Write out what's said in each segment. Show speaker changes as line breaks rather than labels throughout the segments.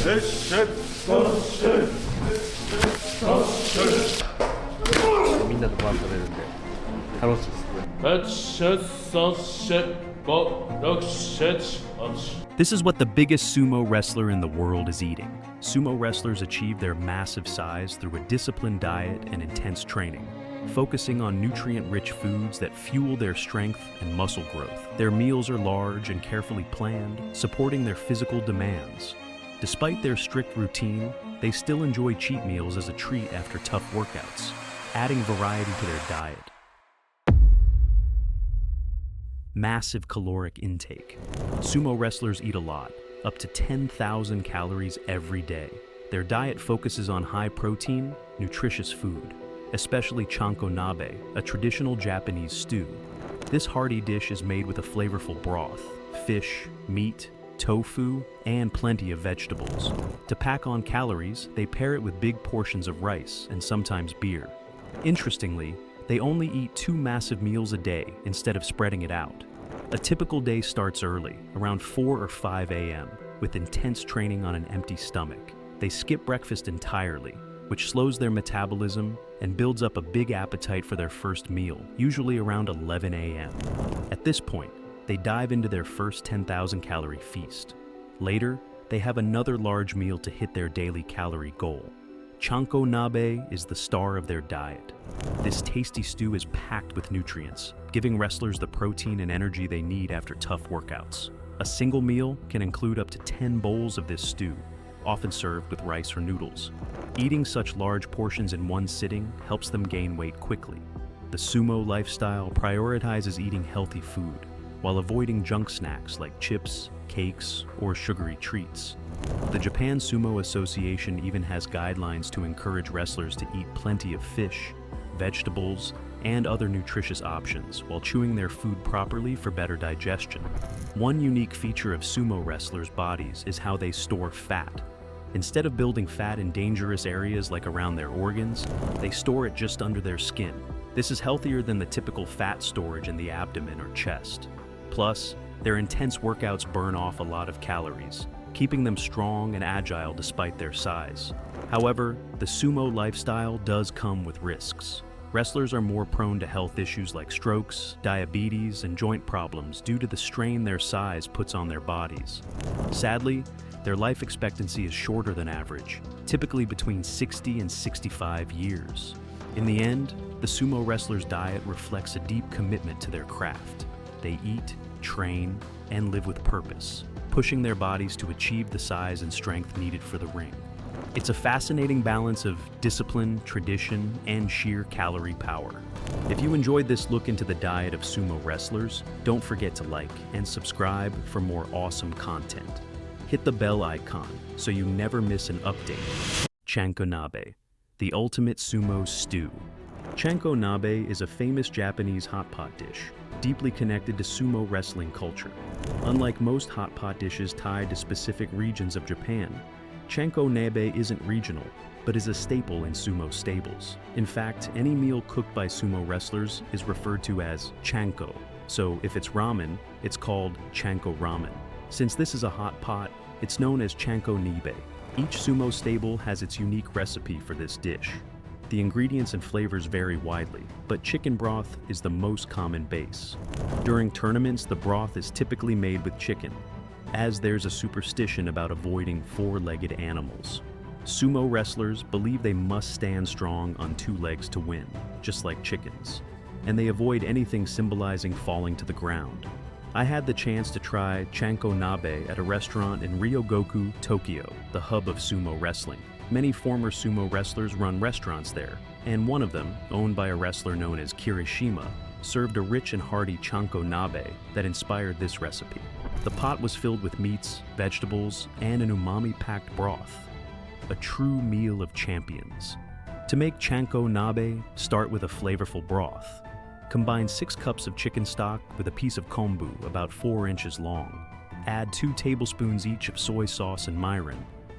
みんなとご飯食べるんで楽しいですね。
This is what the biggest sumo wrestler in the world is eating. Sumo wrestlers achieve their massive size through a disciplined diet and intense training, focusing on nutrient-rich foods that fuel their strength and muscle growth. Their meals are large and carefully planned, supporting their physical demands. Despite their strict routine, they still enjoy cheat meals as a treat after tough workouts, adding variety to their diet. Massive caloric intake. Sumo wrestlers eat a lot, up to 10,000 calories every day. Their diet focuses on high-protein, nutritious food, especially chanko nabe, a traditional Japanese stew. This hearty dish is made with a flavorful broth, fish, meat, tofu, and plenty of vegetables. To pack on calories, they pair it with big portions of rice and sometimes beer. Interestingly, they only eat 2 massive meals a day instead of spreading it out. A typical day starts early, around 4 or 5 a.m., with intense training on an empty stomach. They skip breakfast entirely, which slows their metabolism and builds up a big appetite for their first meal, usually around 11 a.m. At this point, they dive into their first 10,000 calorie feast. Later, they have another large meal to hit their daily calorie goal. Chanko nabe is the star of their diet. This tasty stew is packed with nutrients, giving wrestlers the protein and energy they need after tough workouts. A single meal can include up to 10 bowls of this stew, often served with rice or noodles. Eating such large portions in one sitting helps them gain weight quickly. The sumo lifestyle prioritizes eating healthy food, while avoiding junk snacks like chips, cakes, or sugary treats. The Japan Sumo Association even has guidelines to encourage wrestlers to eat plenty of fish, vegetables, and other nutritious options while chewing their food properly for better digestion. One unique feature of sumo wrestlers' bodies is how they store fat. Instead of building fat in dangerous areas like around their organs, they store it just under their skin. This is healthier than the typical fat storage in the abdomen or chest. Plus, their intense workouts burn off a lot of calories, keeping them strong and agile despite their size. However, the sumo lifestyle does come with risks. Wrestlers are more prone to health issues like strokes, diabetes, and joint problems due to the strain their size puts on their bodies. Sadly, their life expectancy is shorter than average, typically between 60 and 65 years. In the end, the sumo wrestler's diet reflects a deep commitment to their craft. They eat, train, and live with purpose, pushing their bodies to achieve the size and strength needed for the ring. It's a fascinating balance of discipline, tradition, and sheer calorie power. If you enjoyed this look into the diet of sumo wrestlers, don't forget to like and subscribe for more awesome content. Hit the bell icon so you never miss an update. Chanko nabe, the ultimate sumo stew. Chanko nabe is a famous Japanese hot pot dish, deeply connected to sumo wrestling culture. Unlike most hot pot dishes tied to specific regions of Japan, chanko nabe isn't regional, but is a staple in sumo stables. In fact, any meal cooked by sumo wrestlers is referred to as chanko, so if it's ramen, it's called chanko ramen. Since this is a hot pot, it's known as chanko nibe. Each sumo stable has its unique recipe for this dish. The ingredients and flavors vary widely, but chicken broth is the most common base. During tournaments, the broth is typically made with chicken, as there's a superstition about avoiding 4-legged animals. Sumo wrestlers believe they must stand strong on 2 legs to win, just like chickens, and they avoid anything symbolizing falling to the ground. I had the chance to try chanko nabe at a restaurant in Ryogoku, Tokyo, the hub of sumo wrestling. Many former sumo wrestlers run restaurants there, and one of them, owned by a wrestler known as Kirishima, served a rich and hearty chanko nabe that inspired this recipe. The pot was filled with meats, vegetables, and an umami-packed broth. A true meal of champions. To make chanko nabe, start with a flavorful broth. Combine 6 cups of chicken stock with a piece of kombu about 4 inches long. Add 2 tablespoons each of soy sauce and mirin,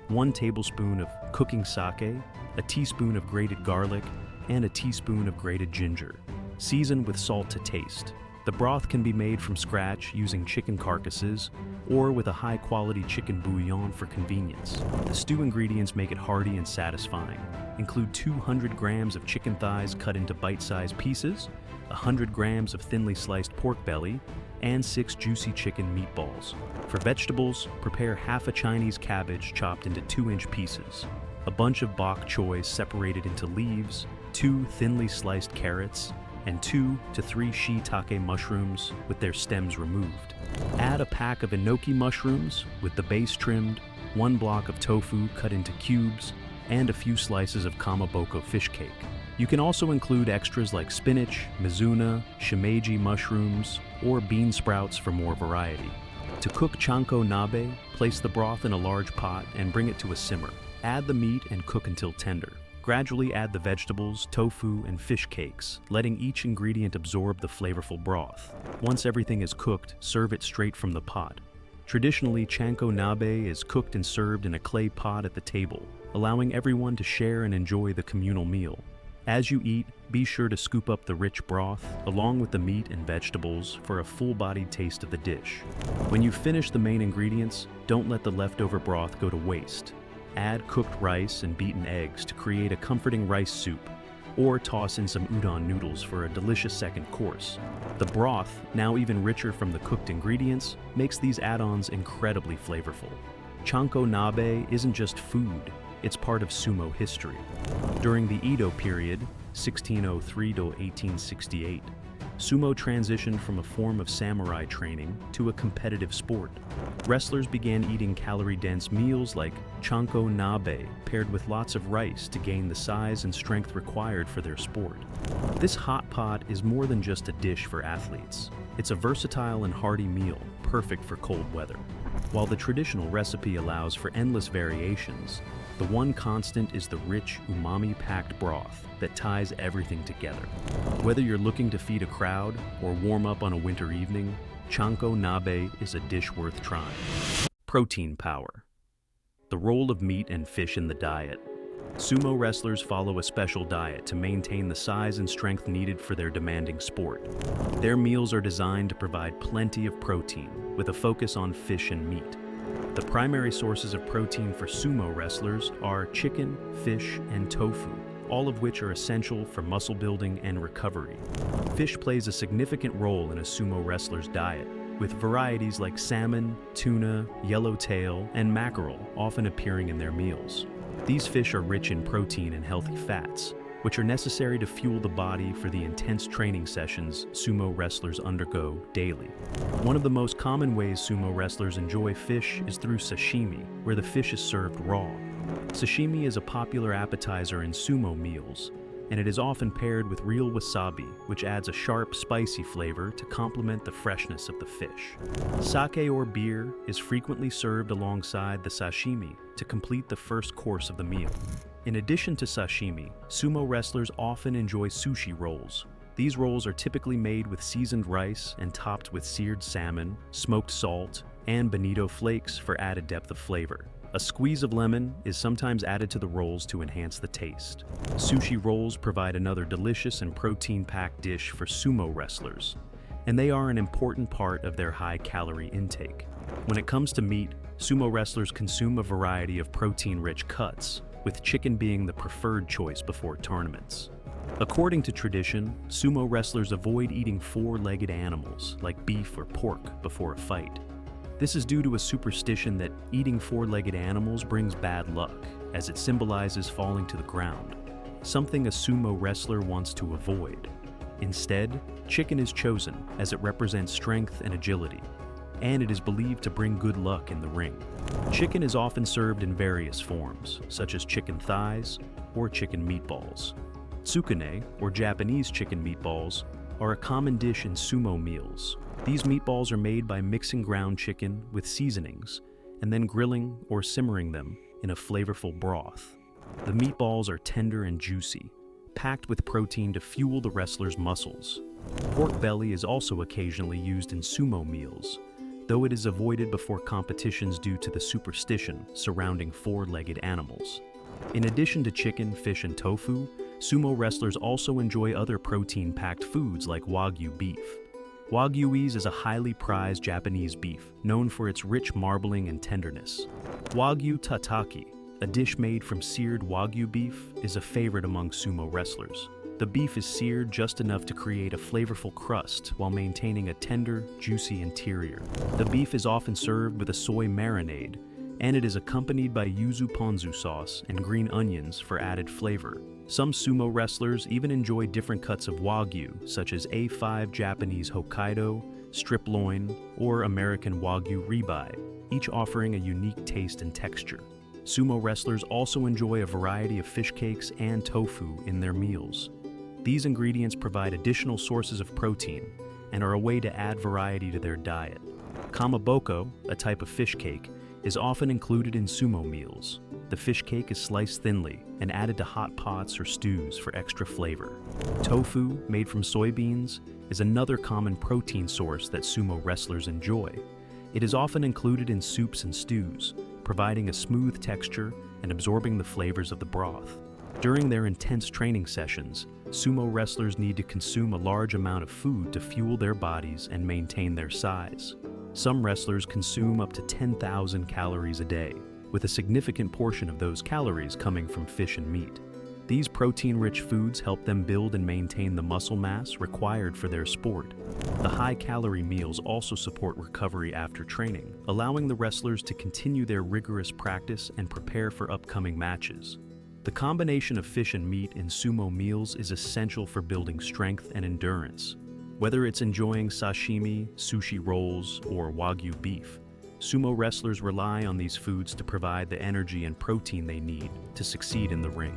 1 tablespoon of cooking sake, a teaspoon of grated garlic, and a teaspoon of grated ginger. Season with salt to taste. The broth can be made from scratch using chicken carcasses or with a high-quality chicken bouillon for convenience. The stew ingredients make it hearty and satisfying. Include 200 grams of chicken thighs cut into bite-sized pieces, 100 grams of thinly sliced pork belly, and 6 juicy chicken meatballs. For vegetables, prepare half a Chinese cabbage chopped into 2-inch pieces, a bunch of bok choy separated into leaves, 2 thinly sliced carrots, and 2 to 3 shiitake mushrooms with their stems removed. Add a pack of enoki mushrooms with the base trimmed, 1 block of tofu cut into cubes, and a few slices of kamaboko fish cake. You can also include extras like spinach, mizuna, shimeji mushrooms, or bean sprouts for more variety. To cook chanko nabe, place the broth in a large pot and bring it to a simmer. Add the meat and cook until tender. Gradually add the vegetables, tofu, and fish cakes, letting each ingredient absorb the flavorful broth. Once everything is cooked, serve it straight from the pot. Traditionally, chanko nabe is cooked and served in a clay pot at the table, allowing everyone to share and enjoy the communal meal. As you eat, be sure to scoop up the rich broth, along with the meat and vegetables, for a full-bodied taste of the dish. When you finish the main ingredients, don't let the leftover broth go to waste. Add cooked rice and beaten eggs to create a comforting rice soup, or toss in some udon noodles for a delicious second course. The broth, now even richer from the cooked ingredients, makes these add-ons incredibly flavorful. Chanko nabe isn't just food, it's part of sumo history. During the Edo period, 1603 to 1868, sumo transitioned from a form of samurai training to a competitive sport. Wrestlers began eating calorie-dense meals like chanko nabe, paired with lots of rice to gain the size and strength required for their sport. This hot pot is more than just a dish for athletes. It's a versatile and hearty meal, perfect for cold weather. While the traditional recipe allows for endless variations, the one constant is the rich, umami-packed broth that ties everything together. Whether you're looking to feed a crowd or warm up on a winter evening, chanko nabe is a dish worth trying. Protein power. The role of meat and fish in the diet. Sumo wrestlers follow a special diet to maintain the size and strength needed for their demanding sport. Their meals are designed to provide plenty of protein, with a focus on fish and meat. The primary sources of protein for sumo wrestlers are chicken, fish, and tofu, all of which are essential for muscle building and recovery. Fish plays a significant role in a sumo wrestler's diet, with varieties like salmon, tuna, yellowtail, and mackerel often appearing in their meals. These fish are rich in protein and healthy fats, which are necessary to fuel the body for the intense training sessions sumo wrestlers undergo daily. One of the most common ways sumo wrestlers enjoy fish is through sashimi, where the fish is served raw. Sashimi is a popular appetizer in sumo meals, and it is often paired with real wasabi, which adds a sharp, spicy flavor to complement the freshness of the fish. Sake or beer is frequently served alongside the sashimi to complete the first course of the meal. In addition to sashimi, sumo wrestlers often enjoy sushi rolls. These rolls are typically made with seasoned rice and topped with seared salmon, smoked salt, and bonito flakes for added depth of flavor. A squeeze of lemon is sometimes added to the rolls to enhance the taste. Sushi rolls provide another delicious and protein-packed dish for sumo wrestlers, and they are an important part of their high-calorie intake. When it comes to meat, sumo wrestlers consume a variety of protein-rich cuts, with chicken being the preferred choice before tournaments. According to tradition, sumo wrestlers avoid eating four-legged animals like beef or pork before a fight. This is due to a superstition that eating four-legged animals brings bad luck, as it symbolizes falling to the ground, something a sumo wrestler wants to avoid. Instead, chicken is chosen as it represents strength and agility, and it is believed to bring good luck in the ring. Chicken is often served in various forms, such as chicken thighs or chicken meatballs. Tsukune, or Japanese chicken meatballs, are a common dish in sumo meals. These meatballs are made by mixing ground chicken with seasonings and then grilling or simmering them in a flavorful broth. The meatballs are tender and juicy, packed with protein to fuel the wrestler's muscles. Pork belly is also occasionally used in sumo meals, though it is avoided before competitions due to the superstition surrounding four-legged animals. In addition to chicken, fish, and tofu, sumo wrestlers also enjoy other protein-packed foods like wagyu beef. Wagyu-ese is a highly prized Japanese beef, known for its rich marbling and tenderness. Wagyu tataki, a dish made from seared Wagyu beef, is a favorite among sumo wrestlers. The beef is seared just enough to create a flavorful crust while maintaining a tender, juicy interior. The beef is often served with a soy marinade, and it is accompanied by yuzu ponzu sauce and green onions for added flavor. Some sumo wrestlers even enjoy different cuts of Wagyu, such as A5 Japanese Hokkaido, strip loin, or American Wagyu ribeye, each offering a unique taste and texture. Sumo wrestlers also enjoy a variety of fish cakes and tofu in their meals. These ingredients provide additional sources of protein and are a way to add variety to their diet. Kamaboko, a type of fish cake, is often included in sumo meals. The fish cake is sliced thinly and added to hot pots or stews for extra flavor. Tofu, made from soybeans, is another common protein source that sumo wrestlers enjoy. It is often included in soups and stews, providing a smooth texture and absorbing the flavors of the broth. During their intense training sessions, sumo wrestlers need to consume a large amount of food to fuel their bodies and maintain their size. Some wrestlers consume up to 10,000 calories a day, with a significant portion of those calories coming from fish and meat. These protein-rich foods help them build and maintain the muscle mass required for their sport. The high-calorie meals also support recovery after training, allowing the wrestlers to continue their rigorous practice and prepare for upcoming matches. The combination of fish and meat in sumo meals is essential for building strength and endurance. Whether it's enjoying sashimi, sushi rolls, or Wagyu beef, sumo wrestlers rely on these foods to provide the energy and protein they need to succeed in the ring.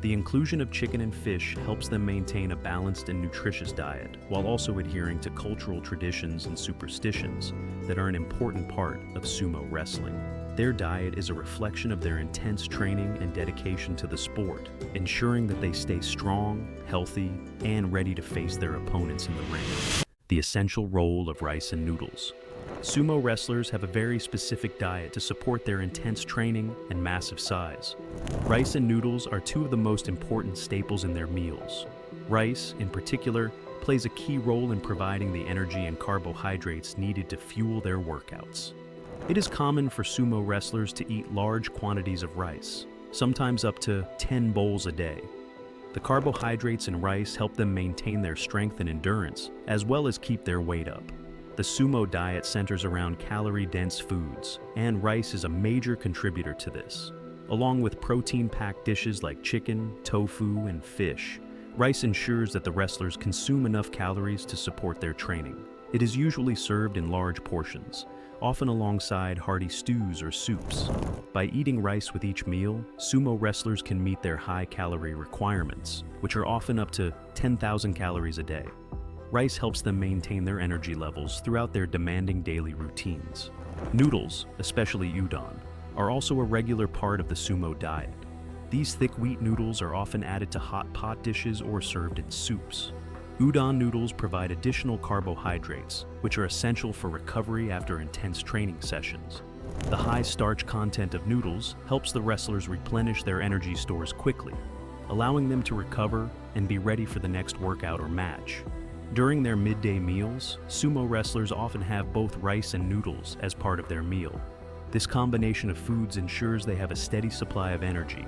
The inclusion of chicken and fish helps them maintain a balanced and nutritious diet, while also adhering to cultural traditions and superstitions that are an important part of sumo wrestling. Their diet is a reflection of their intense training and dedication to the sport, ensuring that they stay strong, healthy, and ready to face their opponents in the ring. The essential role of rice and noodles. Sumo wrestlers have a very specific diet to support their intense training and massive size. Rice and noodles are two of the most important staples in their meals. Rice, in particular, plays a key role in providing the energy and carbohydrates needed to fuel their workouts. It is common for sumo wrestlers to eat large quantities of rice, sometimes up to 10 bowls a day. The carbohydrates in rice help them maintain their strength and endurance, as well as keep their weight up. The sumo diet centers around calorie-dense foods, and rice is a major contributor to this. Along with protein-packed dishes like chicken, tofu, and fish, rice ensures that the wrestlers consume enough calories to support their training. It is usually served in large portions, often alongside hearty stews or soups. By eating rice with each meal, sumo wrestlers can meet their high-calorie requirements, which are often up to 10,000 calories a day. Rice helps them maintain their energy levels throughout their demanding daily routines. Noodles, especially udon, are also a regular part of the sumo diet. These thick wheat noodles are often added to hot pot dishes or served in soups. Udon noodles provide additional carbohydrates, which are essential for recovery after intense training sessions. The high starch content of noodles helps the wrestlers replenish their energy stores quickly, allowing them to recover and be ready for the next workout or match. During their midday meals, sumo wrestlers often have both rice and noodles as part of their meal. This combination of foods ensures they have a steady supply of energy,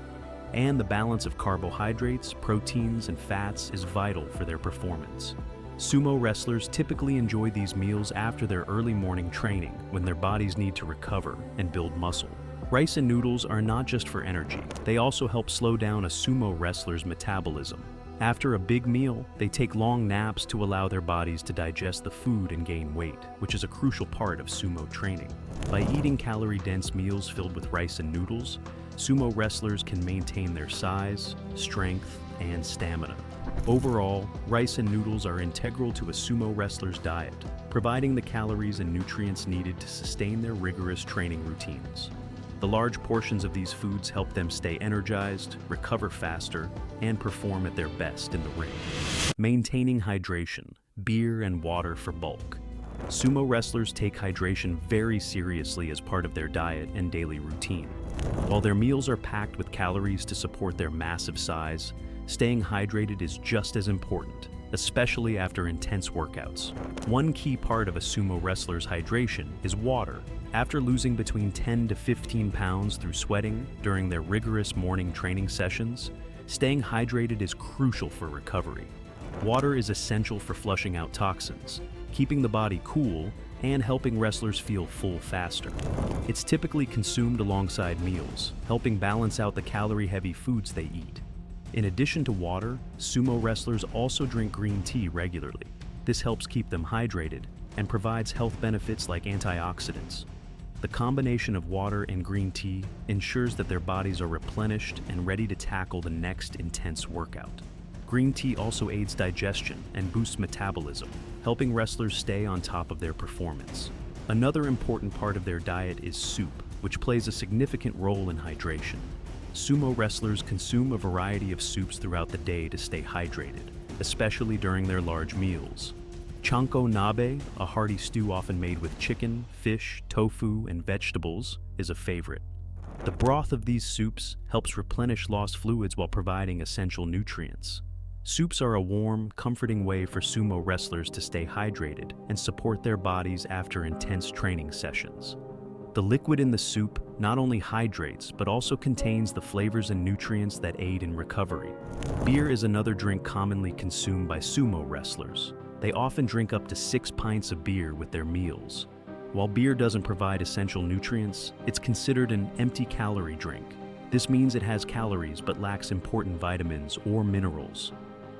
and the balance of carbohydrates, proteins, and fats is vital for their performance. Sumo wrestlers typically enjoy these meals after their early morning training, when their bodies need to recover and build muscle. Rice and noodles are not just for energy, they also help slow down a sumo wrestler's metabolism. After a big meal, they take long naps to allow their bodies to digest the food and gain weight, which is a crucial part of sumo training. By eating calorie-dense meals filled with rice and noodles, sumo wrestlers can maintain their size, strength, and stamina. Overall, rice and noodles are integral to a sumo wrestler's diet, providing the calories and nutrients needed to sustain their rigorous training routines. The large portions of these foods help them stay energized, recover faster, and perform at their best in the ring. Maintaining hydration, beer and water for bulk. Sumo wrestlers take hydration very seriously as part of their diet and daily routine. While their meals are packed with calories to support their massive size, staying hydrated is just as important, especially after intense workouts. One key part of a sumo wrestler's hydration is water. After losing between 10 to 15 pounds through sweating during their rigorous morning training sessions, staying hydrated is crucial for recovery. Water is essential for flushing out toxins, keeping the body cool, and helping wrestlers feel full faster. It's typically consumed alongside meals, helping balance out the calorie-heavy foods they eat. In addition to water, sumo wrestlers also drink green tea regularly. This helps keep them hydrated and provides health benefits like antioxidants. The combination of water and green tea ensures that their bodies are replenished and ready to tackle the next intense workout. Green tea also aids digestion and boosts metabolism, helping wrestlers stay on top of their performance. Another important part of their diet is soup, which plays a significant role in hydration. Sumo wrestlers consume a variety of soups throughout the day to stay hydrated, especially during their large meals. Chanko nabe, a hearty stew often made with chicken, fish, tofu, and vegetables, is a favorite. The broth of these soups helps replenish lost fluids while providing essential nutrients. Soups are a warm, comforting way for sumo wrestlers to stay hydrated and support their bodies after intense training sessions. The liquid in the soup not only hydrates, but also contains the flavors and nutrients that aid in recovery. Beer is another drink commonly consumed by sumo wrestlers. They often drink up to 6 pints of beer with their meals. While beer doesn't provide essential nutrients, it's considered an empty-calorie drink. This means it has calories but lacks important vitamins or minerals.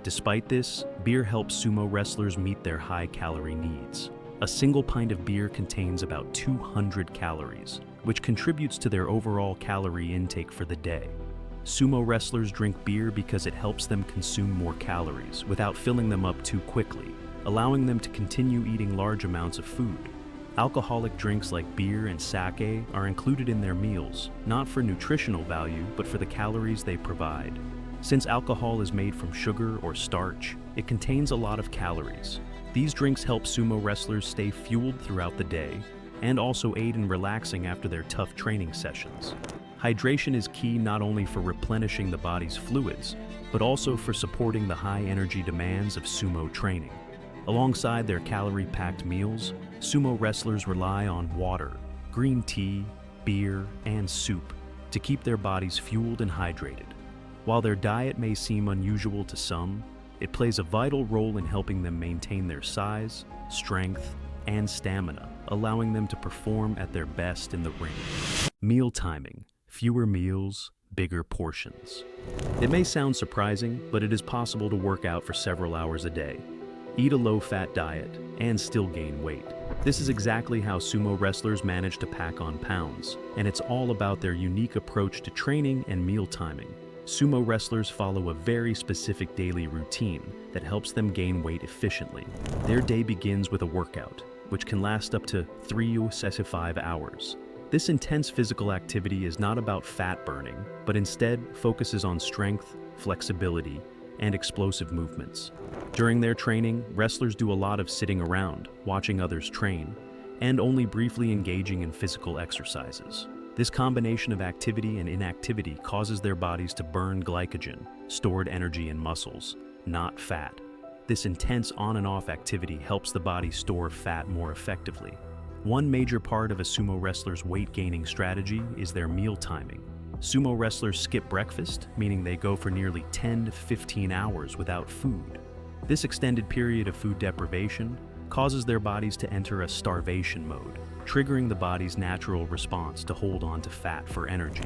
Despite this, beer helps sumo wrestlers meet their high-calorie needs. A single pint of beer contains about 200 calories, which contributes to their overall calorie intake for the day. Sumo wrestlers drink beer because it helps them consume more calories without filling them up too quickly, allowing them to continue eating large amounts of food. Alcoholic drinks like beer and sake are included in their meals, not for nutritional value, but for the calories they provide. Since alcohol is made from sugar or starch, it contains a lot of calories. These drinks help sumo wrestlers stay fueled throughout the day and also aid in relaxing after their tough training sessions. Hydration is key not only for replenishing the body's fluids, but also for supporting the high-energy demands of sumo training. Alongside their calorie-packed meals, sumo wrestlers rely on water, green tea, beer, and soup to keep their bodies fueled and hydrated. While their diet may seem unusual to some, it plays a vital role in helping them maintain their size, strength, and stamina, allowing them to perform at their best in the ring. Meal timing: fewer meals, bigger portions. It may sound surprising, but it is possible to work out for several hours a day, eat a low-fat diet, and still gain weight. This is exactly how sumo wrestlers manage to pack on pounds, and it's all about their unique approach to training and meal timing. Sumo wrestlers follow a very specific daily routine that helps them gain weight efficiently. Their day begins with a workout, which can last up to 3 to 5 hours. This intense physical activity is not about fat burning, but instead focuses on strength, flexibility, and explosive movements. During their training, wrestlers do a lot of sitting around, watching others train, and only briefly engaging in physical exercises. This combination of activity and inactivity causes their bodies to burn glycogen, stored energy in muscles, not fat. This intense on and off activity helps the body store fat more effectively. One major part of a sumo wrestler's weight-gaining strategy is their meal timing. Sumo wrestlers skip breakfast, meaning they go for nearly 10 to 15 hours without food. This extended period of food deprivation causes their bodies to enter a starvation mode, triggering the body's natural response to hold on to fat for energy.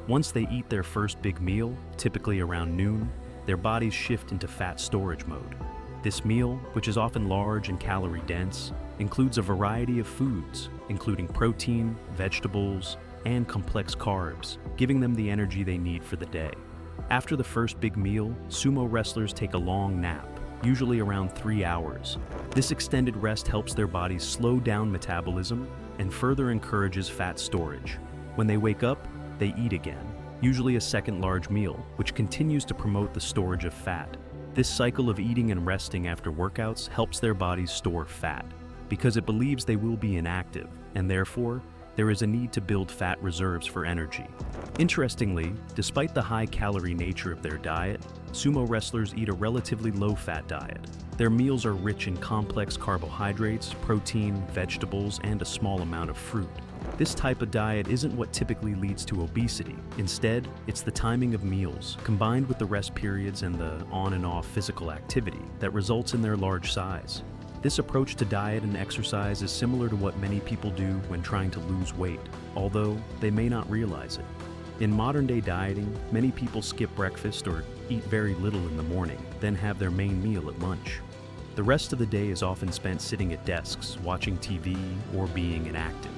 Once they eat their first big meal, typically around noon, their bodies shift into fat storage mode. This meal, which is often large and calorie-dense, includes a variety of foods, including protein, vegetables, and complex carbs, giving them the energy they need for the day. After the first big meal, sumo wrestlers take a long nap, usually around 3 hours. This extended rest helps their bodies slow down metabolism and further encourages fat storage. When they wake up, they eat again, usually a second large meal, which continues to promote the storage of fat. This cycle of eating and resting after workouts helps their bodies store fat, because it believes they will be inactive, and therefore, there is a need to build fat reserves for energy. Interestingly, despite the high-calorie nature of their diet, sumo wrestlers eat a relatively low-fat diet. Their meals are rich in complex carbohydrates, protein, vegetables, and a small amount of fruit. This type of diet isn't what typically leads to obesity. Instead, it's the timing of meals, combined with the rest periods and the on and off physical activity, that results in their large size. This approach to diet and exercise is similar to what many people do when trying to lose weight, although they may not realize it. In modern-day dieting, many people skip breakfast or eat very little in the morning, then have their main meal at lunch. The rest of the day is often spent sitting at desks, watching TV, or being inactive.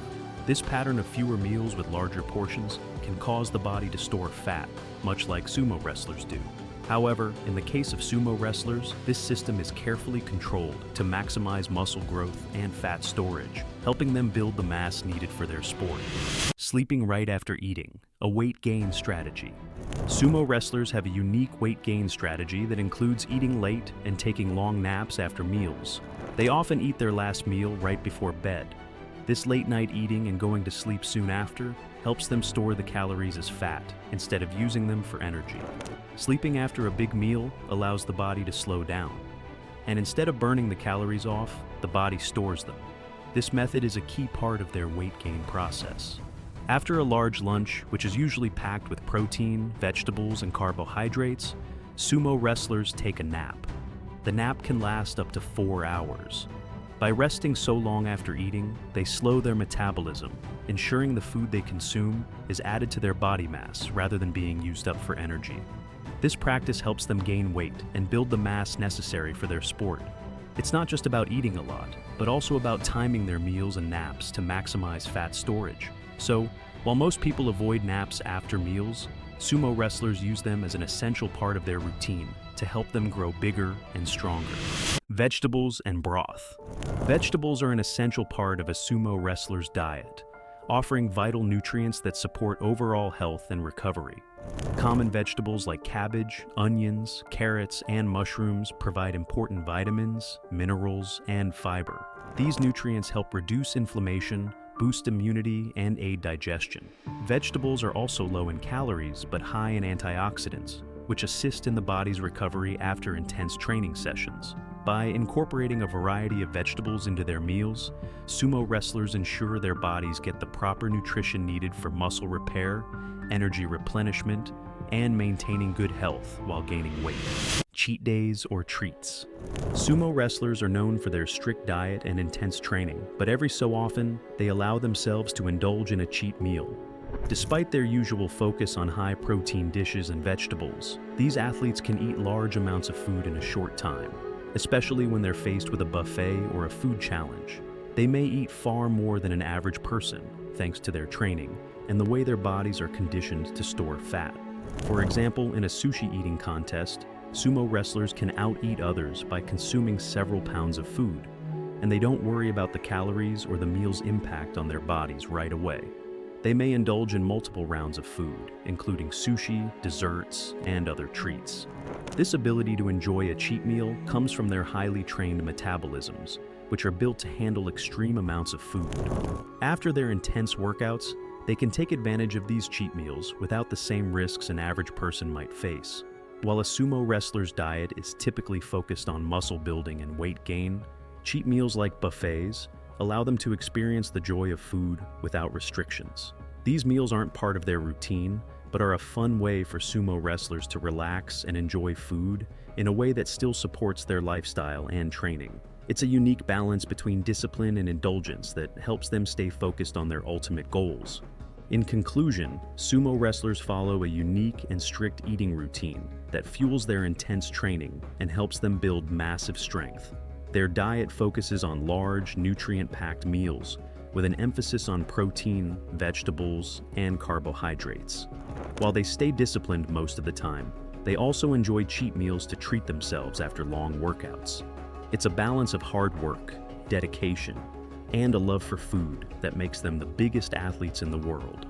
This pattern of fewer meals with larger portions can cause the body to store fat, much like sumo wrestlers do. However, in the case of sumo wrestlers, this system is carefully controlled to maximize muscle growth and fat storage, helping them build the mass needed for their sport. Sleeping right after eating, a weight gain strategy. Sumo wrestlers have a unique weight gain strategy that includes eating late and taking long naps after meals. They often eat their last meal right before bed. This late-night eating and going to sleep soon after helps them store the calories as fat instead of using them for energy. Sleeping after a big meal allows the body to slow down, and instead of burning the calories off, the body stores them. This method is a key part of their weight gain process. After a large lunch, which is usually packed with protein, vegetables, and carbohydrates, sumo wrestlers take a nap. The nap can last up to 4 hours. By resting so long after eating, they slow their metabolism, ensuring the food they consume is added to their body mass rather than being used up for energy. This practice helps them gain weight and build the mass necessary for their sport. It's not just about eating a lot, but also about timing their meals and naps to maximize fat storage. So, while most people avoid naps after meals, sumo wrestlers use them as an essential part of their routine to help them grow bigger and stronger. Vegetables and broth. Vegetables are an essential part of a sumo wrestler's diet, offering vital nutrients that support overall health and recovery. Common vegetables like cabbage, onions, carrots, and mushrooms provide important vitamins, minerals, and fiber. These nutrients help reduce inflammation, boost immunity, and aid digestion. Vegetables are also low in calories but high in antioxidants, which assist in the body's recovery after intense training sessions. By incorporating a variety of vegetables into their meals, sumo wrestlers ensure their bodies get the proper nutrition needed for muscle repair, energy replenishment, and maintaining good health while gaining weight. Cheat days or treats. Sumo wrestlers are known for their strict diet and intense training, but every so often, they allow themselves to indulge in a cheat meal. Despite their usual focus on high-protein dishes and vegetables, these athletes can eat large amounts of food in a short time, especially when they're faced with a buffet or a food challenge. They may eat far more than an average person, thanks to their training and the way their bodies are conditioned to store fat. For example, in a sushi eating contest, sumo wrestlers can out-eat others by consuming several pounds of food, and they don't worry about the calories or the meal's impact on their bodies right away. They may indulge in multiple rounds of food, including sushi, desserts, and other treats. This ability to enjoy a cheat meal comes from their highly trained metabolisms, which are built to handle extreme amounts of food. After their intense workouts, they can take advantage of these cheat meals without the same risks an average person might face. While a sumo wrestler's diet is typically focused on muscle building and weight gain, cheat meals like buffets allow them to experience the joy of food without restrictions. These meals aren't part of their routine, but are a fun way for sumo wrestlers to relax and enjoy food in a way that still supports their lifestyle and training. It's a unique balance between discipline and indulgence that helps them stay focused on their ultimate goals. In conclusion, sumo wrestlers follow a unique and strict eating routine that fuels their intense training and helps them build massive strength. Their diet focuses on large, nutrient-packed meals, with an emphasis on protein, vegetables, and carbohydrates. While they stay disciplined most of the time, they also enjoy cheat meals to treat themselves after long workouts. It's a balance of hard work, dedication, and a love for food that makes them the biggest athletes in the world.